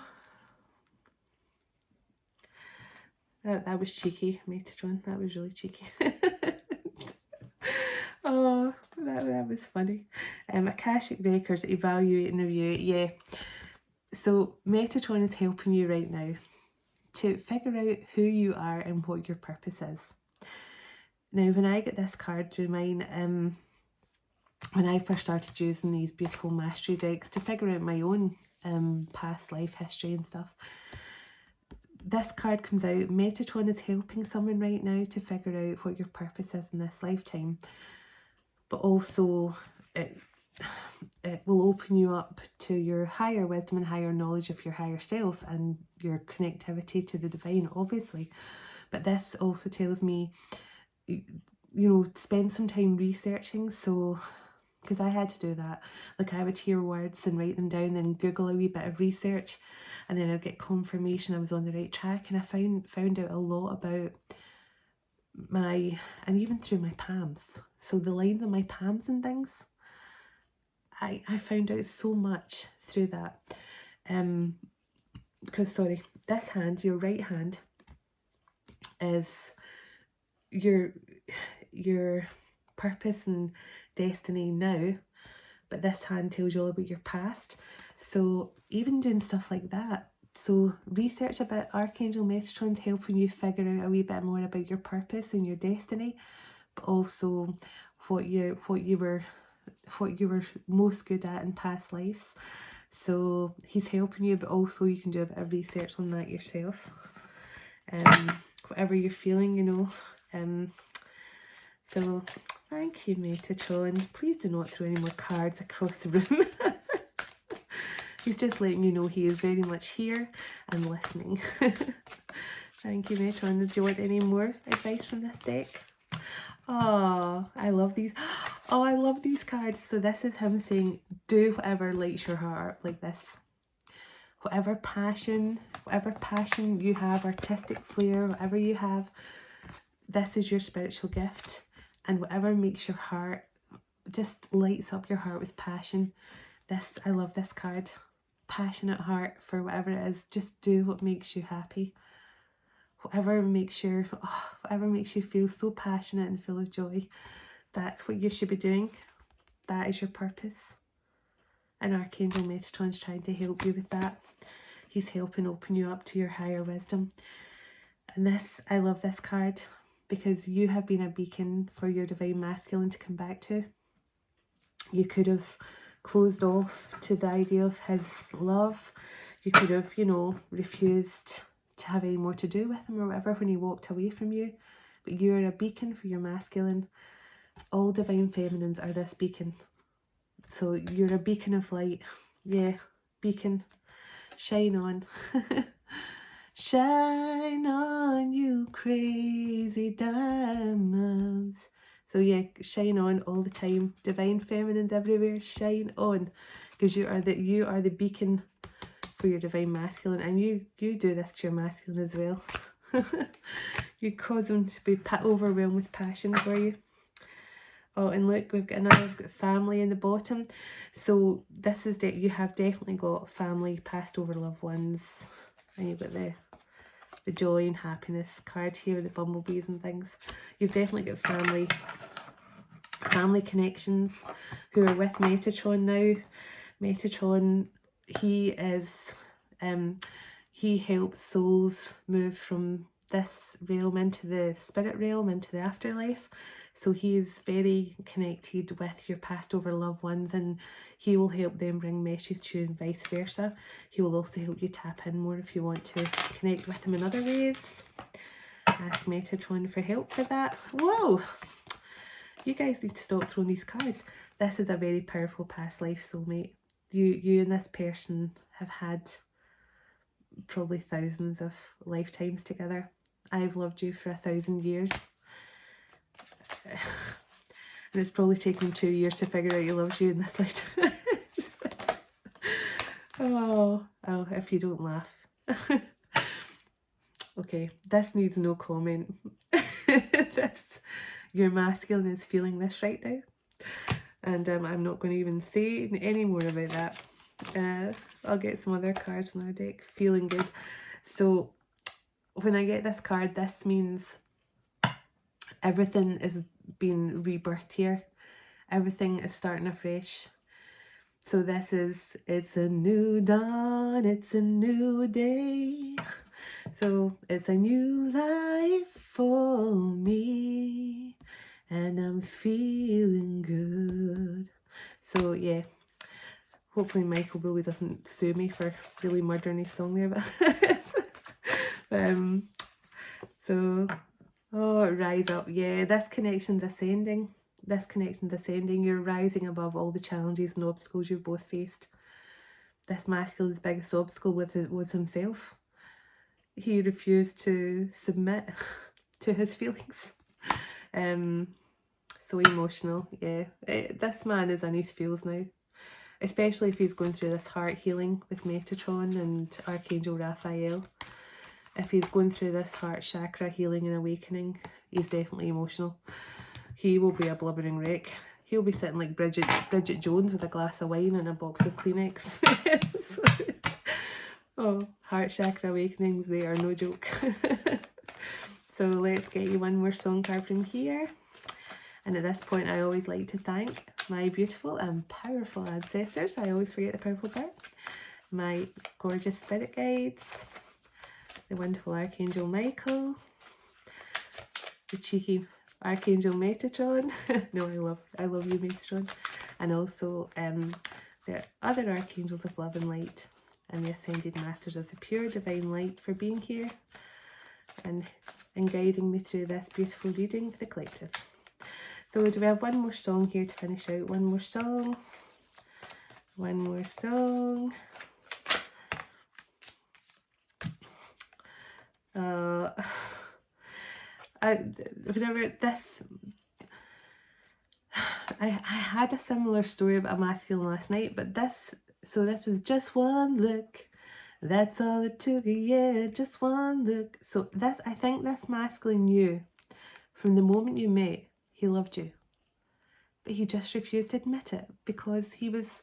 That was cheeky, Metatron. That was really cheeky. Oh, that was funny. Akashic Records, evaluate and review. Yeah. So Metatron is helping you right now to figure out who you are and what your purpose is. Now, when I get this card through mine, when I first started using these beautiful mastery decks to figure out my own past life history and stuff, this card comes out. Metatron is helping someone right now to figure out what your purpose is in this lifetime. But also it will open you up to your higher wisdom and higher knowledge of your higher self and your connectivity to the divine, obviously. But this also tells me, you know, spend some time researching. So, because I had to do that. Like, I would hear words and write them down, then Google a wee bit of research, and then I'd get confirmation I was on the right track. And I found out a lot about my, and even through my palms. So the lines on my palms and things, I found out so much through that. Because, sorry, this hand, your right hand, is your purpose and destiny now, but this hand tells you all about your past. So even doing stuff like that, so research about Archangel Metatron's helping you figure out a wee bit more about your purpose and your destiny, but also what you were most good at in past lives. So he's helping you, but also you can do a bit of research on that yourself. Whatever you're feeling, you know. So thank you, Metatron. Please do not throw any more cards across the room. He's just letting you know he is very much here and listening. Thank you, Metatron. Did you want any more advice from this deck? Oh, I love these. Oh, I love these cards. So this is him saying, do whatever lights your heart, like this. Whatever passion you have, artistic flair, whatever you have, this is your spiritual gift. And whatever makes your heart, just lights up your heart with passion. This, I love this card. Passionate heart for whatever it is. Just do what makes you happy. Whatever makes you feel so passionate and full of joy, that's what you should be doing. That is your purpose. And Archangel Metatron's trying to help you with that. He's helping open you up to your higher wisdom. And this, I love this card because you have been a beacon for your divine masculine to come back to. You could have closed off to the idea of his love. You could have, you know, refused to have any more to do with him or whatever when he walked away from you. But you're a beacon for your masculine. All divine feminines are this beacon. So you're a beacon of light. Yeah, beacon. Shine on. Shine on, you crazy diamonds. So yeah, shine on all the time. Divine feminines everywhere, shine on. Because you are the beacon for your divine masculine, and you do this to your masculine as well. You cause them to be overwhelmed with passion for you. Oh, and look, we've got family in the bottom. So this is you have definitely got family, passed over loved ones, and you've got the the joy and happiness card here with the bumblebees and things. You've definitely got family connections who are with Metatron now. Metatron, he is, he helps souls move from this realm into the spirit realm, into the afterlife. So he is very connected with your passed over loved ones, and he will help them bring messages to you and vice versa. He will also help you tap in more if you want to connect with him in other ways. Ask Metatron for help for that. Whoa! You guys need to stop throwing these cards. This is a very powerful past life soulmate. You and this person have had probably thousands of lifetimes together. I've loved you for 1,000 years. And it's probably taken 2 years to figure out he loves you in this lifetime. Oh, if you don't laugh. Okay, this needs no comment. Your masculine is feeling this right now. And I'm not going to even say any more about that. I'll get some other cards from our deck. Feeling good. So when I get this card, this means everything is being rebirthed here. Everything is starting afresh. So this is, it's a new dawn, it's a new day. So it's a new life for me, and I'm feeling good. So yeah, hopefully Michael Bublé doesn't sue me for really murdering his song there. But so, oh, rise up. Yeah, this connection's ascending. This connection's ascending. You're rising above all the challenges and obstacles you've both faced. This masculine's biggest obstacle was himself. He refused to submit to his feelings. So emotional, yeah. This man is in his feels now. Especially if he's going through this heart healing with Metatron and Archangel Raphael. If he's going through this heart chakra healing and awakening, he's definitely emotional. He will be a blubbering wreck. He'll be sitting like Bridget Jones with a glass of wine and a box of Kleenex. Oh, heart chakra awakenings, they are no joke. So let's get you one more song card from here. And at this point, I always like to thank my beautiful and powerful ancestors. I always forget the powerful part. My gorgeous spirit guides, the wonderful Archangel Michael, the cheeky Archangel Metatron. No, I love you, Metatron. And also the other Archangels of Love and Light, and the Ascended Masters of the Pure Divine Light for being here and guiding me through this beautiful reading for the collective. So do we have one more song here to finish out? One more song. One more song. I had a similar story about a masculine last night, but this was just one look. That's all it took, yeah, just one look. So I think this masculine knew from the moment you met, he loved you. But he just refused to admit it because he was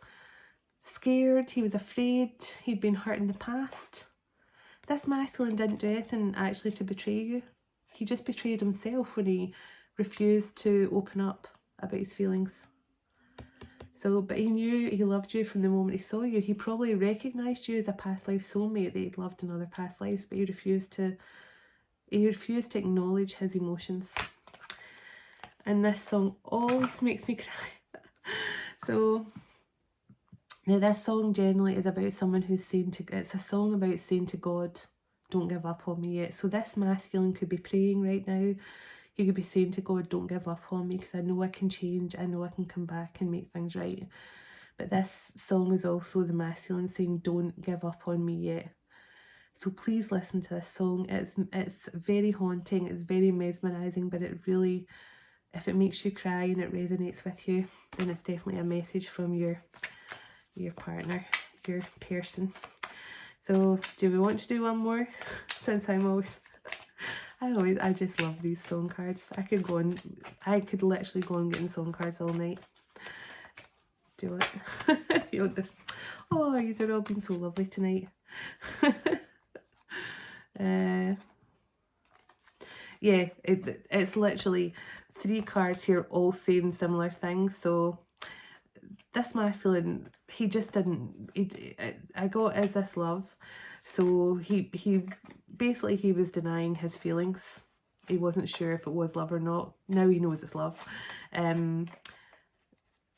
scared, he was afraid, he'd been hurt in the past. This masculine didn't do anything actually to betray you. He just betrayed himself when he refused to open up about his feelings. So, but he knew he loved you from the moment he saw you. He probably recognised you as a past life soulmate that he'd loved in other past lives, but he refused to acknowledge his emotions. And this song always makes me cry. So now this song generally is about someone who's saying it's a song about saying to God, don't give up on me yet. So this masculine could be praying right now. He could be saying to God, don't give up on me because I know I can change. I know I can come back and make things right. But this song is also the masculine saying, don't give up on me yet. So please listen to this song. It's very haunting. It's very mesmerising, but it really, if it makes you cry and it resonates with you, then it's definitely a message from your partner, your person. So do we want to do one more? Since I just love these song cards. I could literally go on getting song cards all night. Do it. Oh, you've all been so lovely tonight. yeah, it's literally 3 cards here all saying similar things. So this masculine, he just didn't, I got, is this love? So he basically, he was denying his feelings. He wasn't sure if it was love or not. Now he knows it's love.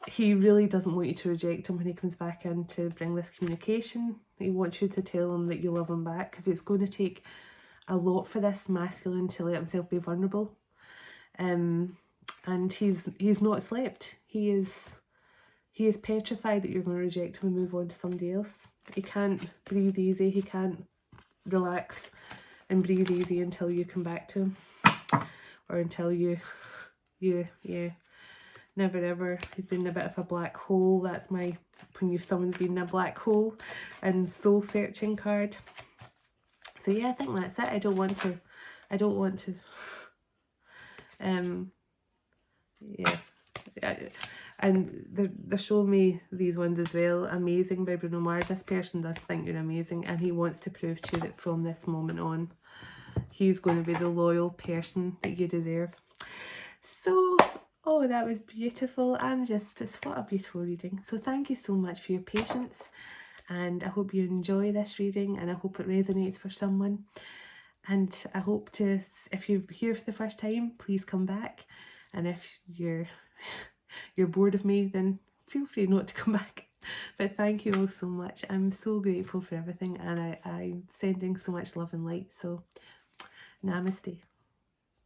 He really doesn't want you to reject him when he comes back in to bring this communication. He wants you to tell him that you love him back, because it's going to take a lot for this masculine to let himself be vulnerable. And he's not slept. He is petrified that you're going to reject him and move on to somebody else. He can't breathe easy. He can't relax and breathe easy until you come back to him, or until you never ever. He's been a bit of a black hole. That's my, when someone's been in a black hole and soul searching card. So yeah, I think that's it. I don't want to yeah. And they're showing me these ones as well. Amazing by Bruno Mars. This person does think you're amazing, and he wants to prove to you that from this moment on, he's going to be the loyal person that you deserve. So, oh, that was beautiful. What a beautiful reading. So thank you so much for your patience, and I hope you enjoy this reading, and I hope it resonates for someone. And I hope to, if you're here for the first time, please come back. And if you're bored of me, then feel free not to come back. But thank you all so much. I'm so grateful for everything, and I'm sending so much love and light. So namaste.